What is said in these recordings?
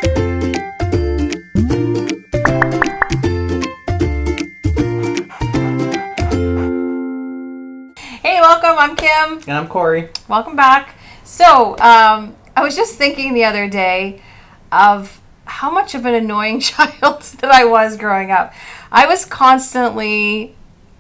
Hey, welcome. I'm Kim. And I'm Corey. Welcome back. So, I was just thinking the other day of how much of an annoying child that I was growing up. I was constantly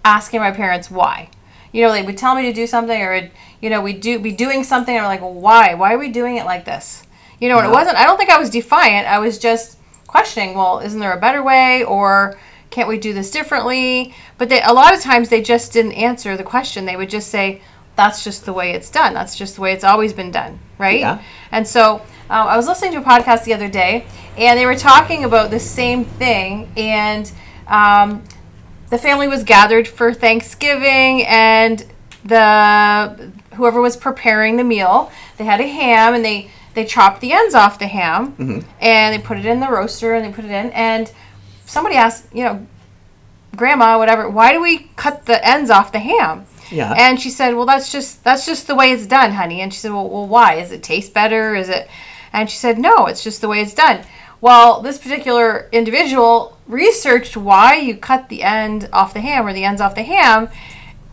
asking my parents why. You know, they would tell me to do something, or we'd be doing something, and I'm like, well, why? Why are we doing it like this? You know, and it wasn't. I don't think I was defiant. I was just questioning. Well, isn't there a better way, or can't we do this differently? But a lot of times they just didn't answer the question. They would just say, that's just the way it's done. That's just the way it's always been done, right? Yeah. And so I was listening to a podcast the other day, and they were talking about the same thing, and the family was gathered for Thanksgiving, and whoever was preparing the meal, they had a ham, and they chopped the ends off the ham, and they put it in the roaster, and they put it in, and somebody asked, Grandma, whatever, why do we cut the ends off the ham? Yeah. And she said, well, that's just the way it's done, honey. And she said, well, why? Does it taste better? And she said, no, it's just the way it's done. Well, this particular individual researched why you cut the end off the ham, or the ends off the ham,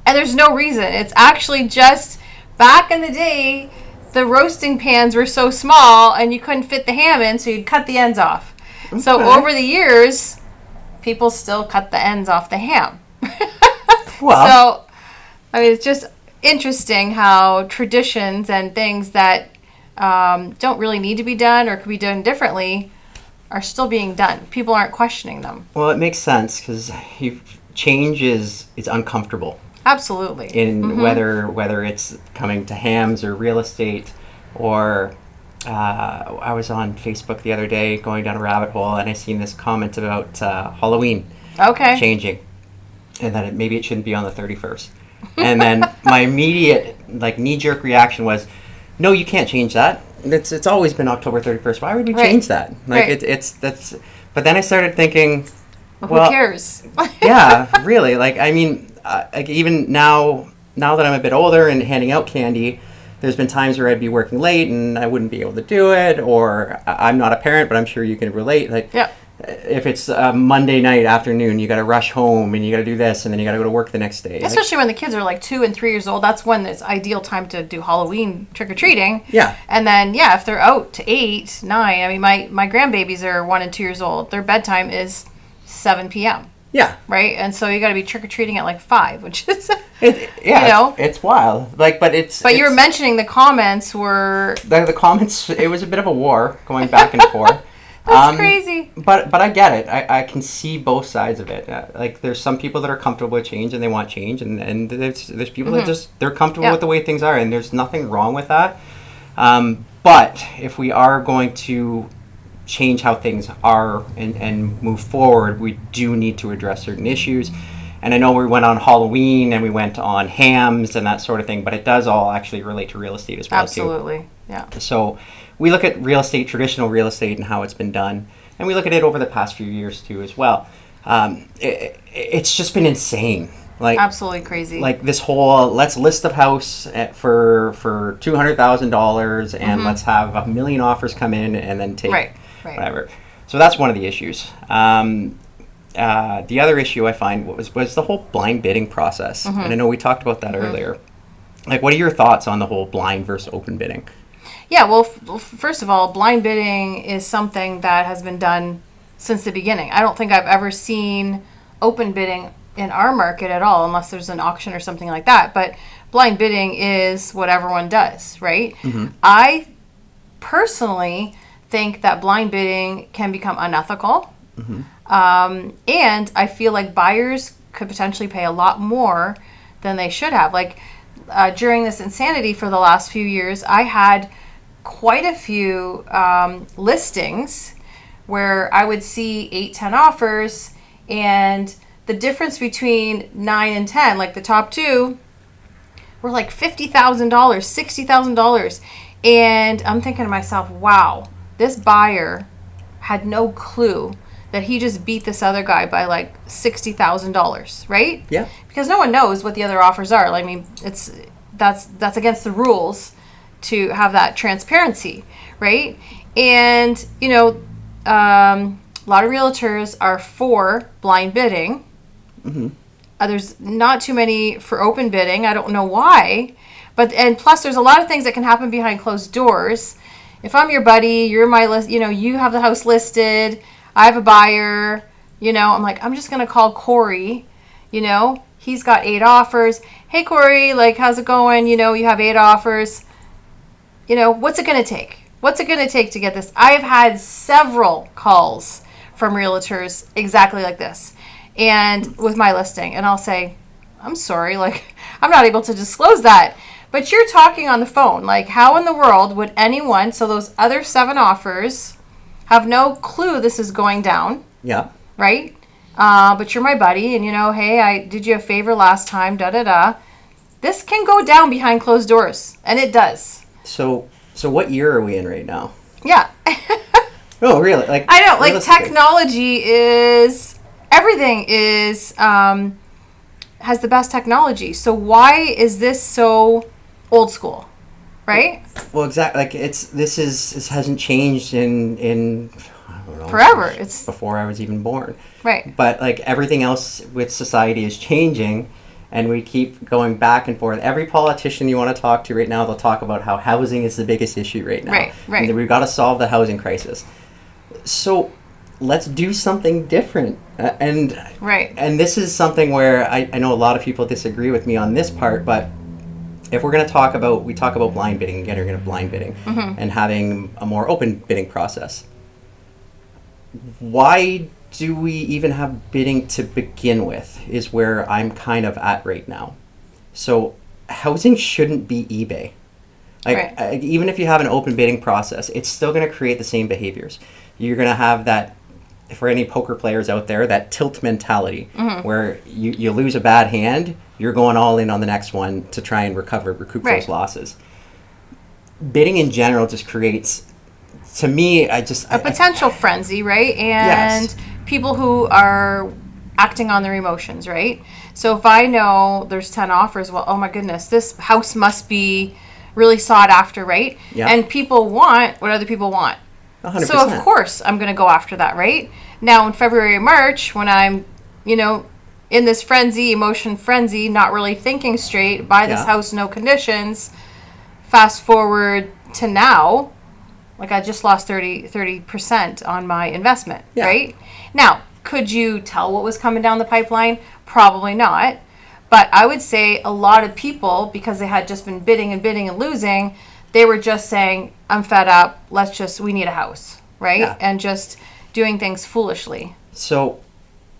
and there's no reason. It's actually just back in the day, the roasting pans were so small and you couldn't fit the ham in, so you'd cut the ends off. Okay. So over the years, people still cut the ends off the ham. Well, so, I mean, it's just interesting how traditions and things that don't really need to be done or could be done differently are still being done. People aren't questioning them. Well, it makes sense because change is uncomfortable. Absolutely. In whether it's coming to hams or real estate, or I was on Facebook the other day going down a rabbit hole, and I seen this comment about Halloween changing, and that maybe it shouldn't be on the 31st. And then my immediate knee-jerk reaction was, no, you can't change that. It's always been October 31st. Why would we change that? That's. But then I started thinking, well, who cares? Yeah, really. Even now that I'm a bit older and handing out candy, there's been times where I'd be working late and I wouldn't be able to do it, or I'm not a parent, but I'm sure you can relate. If it's a Monday night afternoon, you got to rush home and you got to do this, and then you got to go to work the next day. Especially when the kids are 2 and 3 years old, that's when it's ideal time to do Halloween trick-or-treating. Yeah. And then, if they're out to 8, 9, I mean, my grandbabies are 1 and 2 years old. Their bedtime is 7 p.m. Yeah. Right? And so you got to be trick-or-treating at 5, which is, it's wild. But you were mentioning the comments were... The comments, it was a bit of a war going back and forth. That's crazy. But I get it. I can see both sides of it. There's some people that are comfortable with change and they want change, and there's people that they're comfortable with the way things are, and there's nothing wrong with that. But if we are going to change how things are and move forward, we do need to address certain issues. And I know we went on Halloween and we went on hams and that sort of thing, but it does all actually relate to real estate as well. Absolutely. Yeah. So we look at real estate, traditional real estate, and how it's been done, and we look at it over the past few years too as well. It's just been insane. Absolutely crazy. This whole, let's list a house for $200,000 and let's have 1 million offers come in and then take whatever. So that's one of the issues. The other issue I find was the whole blind bidding process. And I know we talked about that earlier. What are your thoughts on the whole blind versus open bidding? Yeah, well, first of all, blind bidding is something that has been done since the beginning. I don't think I've ever seen open bidding in our market at all, unless there's an auction or something like that. But blind bidding is what everyone does, right? I personally think that blind bidding can become unethical. And I feel like buyers could potentially pay a lot more than they should have. During this insanity for the last few years, I had quite a few listings where I would see 8, 10 offers, and the difference between 9 and 10, the top 2, were $50,000, $60,000. And I'm thinking to myself, wow, this buyer had no clue that he just beat this other guy by $60,000, right? Yeah. Because no one knows what the other offers are. I mean, that's against the rules to have that transparency, right? And a lot of realtors are for blind bidding. There's not too many for open bidding. I don't know why, and plus there's a lot of things that can happen behind closed doors. If I'm your buddy, you're my list, you have the house listed, I have a buyer, I'm like, I'm just going to call Corey, he's got 8 offers. Hey Corey, like, how's it going? You have 8 offers. What's it going to take? What's it going to take to get this? I have had several calls from realtors exactly like this. And with my listing, and I'll say, I'm sorry, like, I'm not able to disclose that. But you're talking on the phone. Like, how in the world would anyone, so those other 7 offers, have no clue this is going down? Yeah. Right? But you're my buddy, and hey, I did you a favor last time, da-da-da. This can go down behind closed doors, and it does. So what year are we in right now? Yeah. Oh, really? Like, I know, like, technology is... Everything is has the best technology. So why is this so old school, right? Well, exactly. Like, this hasn't changed in I don't know, forever. It's before I was even born. Right. But like everything else with society is changing, and we keep going back and forth. Every politician you want to talk to right now, they'll talk about how housing is the biggest issue right now. Right. And we've got to solve the housing crisis. So let's do something different. And this is something where I know a lot of people disagree with me on this part, but if we're going to talk about blind bidding, getting rid of blind bidding, and having a more open bidding process, why do we even have bidding to begin with is where I'm kind of at right now. So housing shouldn't be eBay. Even if you have an open bidding process, it's still going to create the same behaviors. You're going to have that, for any poker players out there, that tilt mentality where you lose a bad hand, you're going all in on the next one to try and recoup those losses. Bidding in general just creates, to me, a potential frenzy, right? And people who are acting on their emotions, right? So if I know there's 10 offers, well, oh my goodness, this house must be really sought after, right? Yeah. And people want what other people want. 100%. So of course I'm going to go after that, right? Now in February, March, when I'm, in this emotion frenzy, not really thinking straight, buy this house, no conditions, fast forward to now, like I just lost 30% on my investment, right? Now, could you tell what was coming down the pipeline? Probably not. But I would say a lot of people, because they had just been bidding and losing, they were just saying, I'm fed up, we need a house, right? Yeah. And just doing things foolishly. So,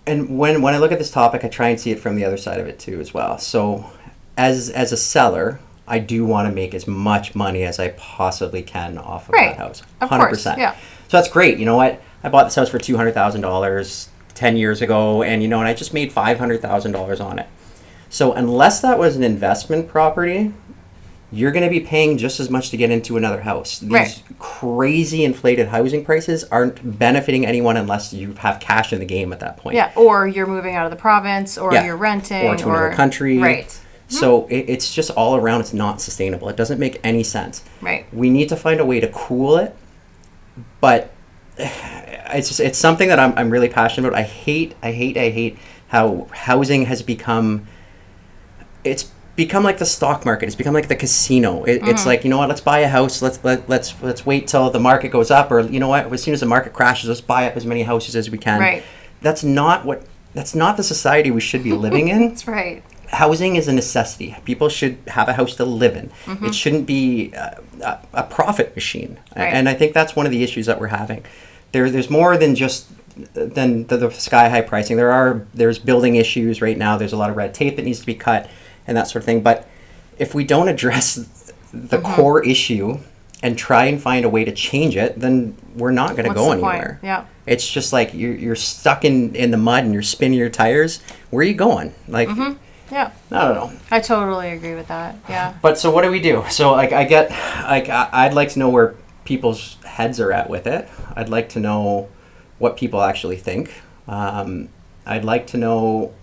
and when I look at this topic, I try and see it from the other side of it too as well. So, as a seller, I do want to make as much money as I possibly can off of that house. 100%. Of course, yeah. So that's great. You know what? I bought this house for $200,000 10 years ago, and and I just made $500,000 on it. So unless that was an investment property, you're going to be paying just as much to get into another house. These crazy inflated housing prices aren't benefiting anyone unless you have cash in the game at that point. Yeah, or you're moving out of the province, or you're renting. Or to another country. Right. So it's just all around, it's not sustainable. It doesn't make any sense. Right. We need to find a way to cool it, but it's something that I'm really passionate about. I hate how housing has become, it's become like the stock market. It's become like the casino. It's like, let's buy a house. Let's wait till the market goes up, or as soon as the market crashes, let's buy up as many houses as we can. Right. That's not the society we should be living in. That's right. Housing is a necessity. People should have a house to live in. It shouldn't be a profit machine. Right. And I think that's one of the issues that we're having. There's more than just the sky high pricing. There's building issues right now. There's a lot of red tape that needs to be cut and that sort of thing. But if we don't address the core issue and try and find a way to change it, then we're not going to go anywhere. Yeah. It's just like you're stuck in the mud and you're spinning your tires. Where are you going? Like. Yeah. I don't know. I totally agree with that. Yeah. But so what do we do? So I'd like to know where people's heads are at with it. I'd like to know what people actually think. I'd like to know,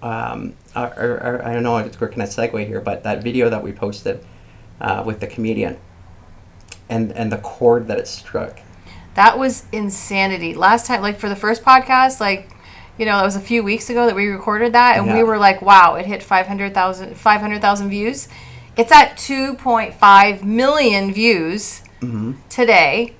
I don't know, where can I segue here, but that video that we posted with the comedian and the chord that it struck. That was insanity. Last time, like for the first podcast, like, you know, it was a few weeks ago that we recorded that, and we were like, wow, it hit 500,000 views. It's at 2.5 million views today.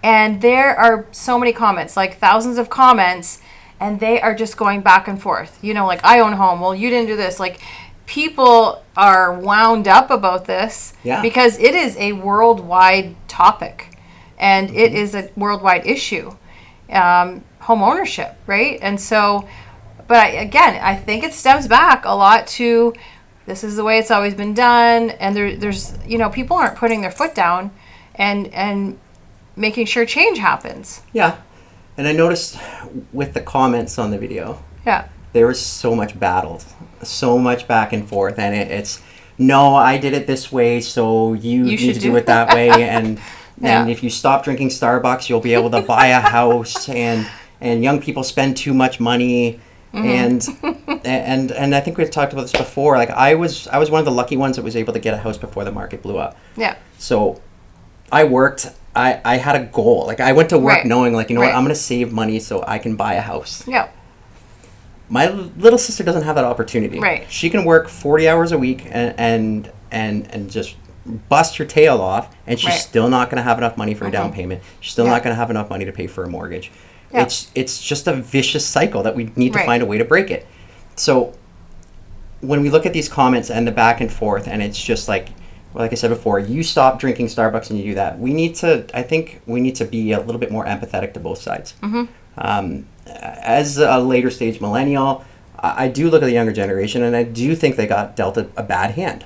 And there are so many comments, like thousands of comments, and they are just going back and forth. You know, like, I own a home. Well, you didn't do this. Like, people are wound up about this because it is a worldwide topic, and it is a worldwide issue. Home ownership, right? And so, but I think it stems back a lot to this is the way it's always been done, and there's, you know, people aren't putting their foot down and making sure change happens. Yeah. And I noticed with the comments on the video, there was so much battle, so much back and forth, and it's, no, I did it this way, so you need to do it that way, and if you stop drinking Starbucks, you'll be able to buy a house, and young people spend too much money, and I think we've talked about this before. Like, I was one of the lucky ones that was able to get a house before the market blew up. Yeah. So I worked. I had a goal. Like, I went to work knowing, like, you know what, I'm going to save money so I can buy a house. Yeah. My little sister doesn't have that opportunity. Right. She can work 40 hours a week and just bust her tail off, and she's still not going to have enough money for a down payment. She's still not going to have enough money to pay for a mortgage. Yeah. It's just a vicious cycle that we need to find a way to break it. So when we look at these comments and the back and forth, and it's just like I said before, you stop drinking Starbucks and you do that. I think we need to be a little bit more empathetic to both sides. As a later stage millennial, I do look at the younger generation, and I do think they got dealt a bad hand.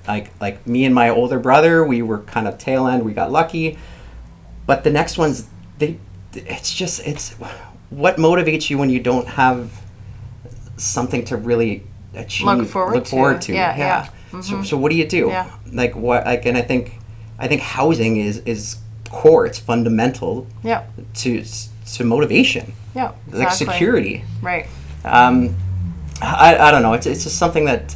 Like me and my older brother, we were kind of tail end. We got lucky, but the next ones, it's what motivates you when you don't have something to really achieve, look forward to. Yeah. So what do you do? Yeah. Like what? Like, and I think housing is core. It's fundamental. Yeah. To motivation. Yeah. Exactly. Like security. Right. I don't know. It's just something that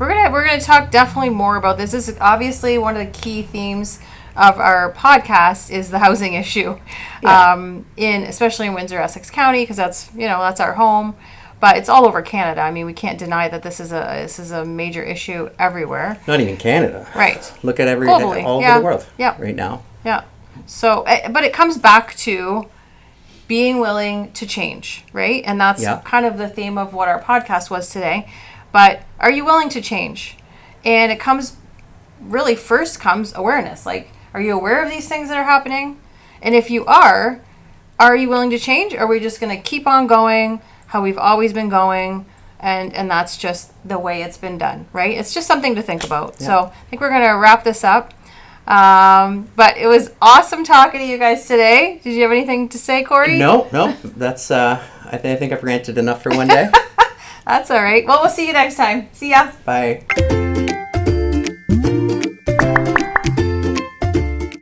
we're gonna talk definitely more about this. This is obviously one of the key themes of our podcast is the housing issue, especially in Windsor-Essex County, because that's our home. But it's all over Canada. I mean, we can't deny that this is a major issue everywhere. Not even Canada. Right. Look at globally, all over the world. Right now. Yeah. So, but it comes back to being willing to change, right? And that's kind of the theme of what our podcast was today. But are you willing to change? And it first comes awareness. Like, are you aware of these things that are happening? And if you are you willing to change? Or are we just going to keep on going how we've always been going, and that's just the way it's been done, right? It's just something to think about. Yeah. So I think we're going to wrap this up. But it was awesome talking to you guys today. Did you have anything to say, Corey? No. That's I think I've ranted enough for one day. That's all right. Well, we'll see you next time. See ya. Bye.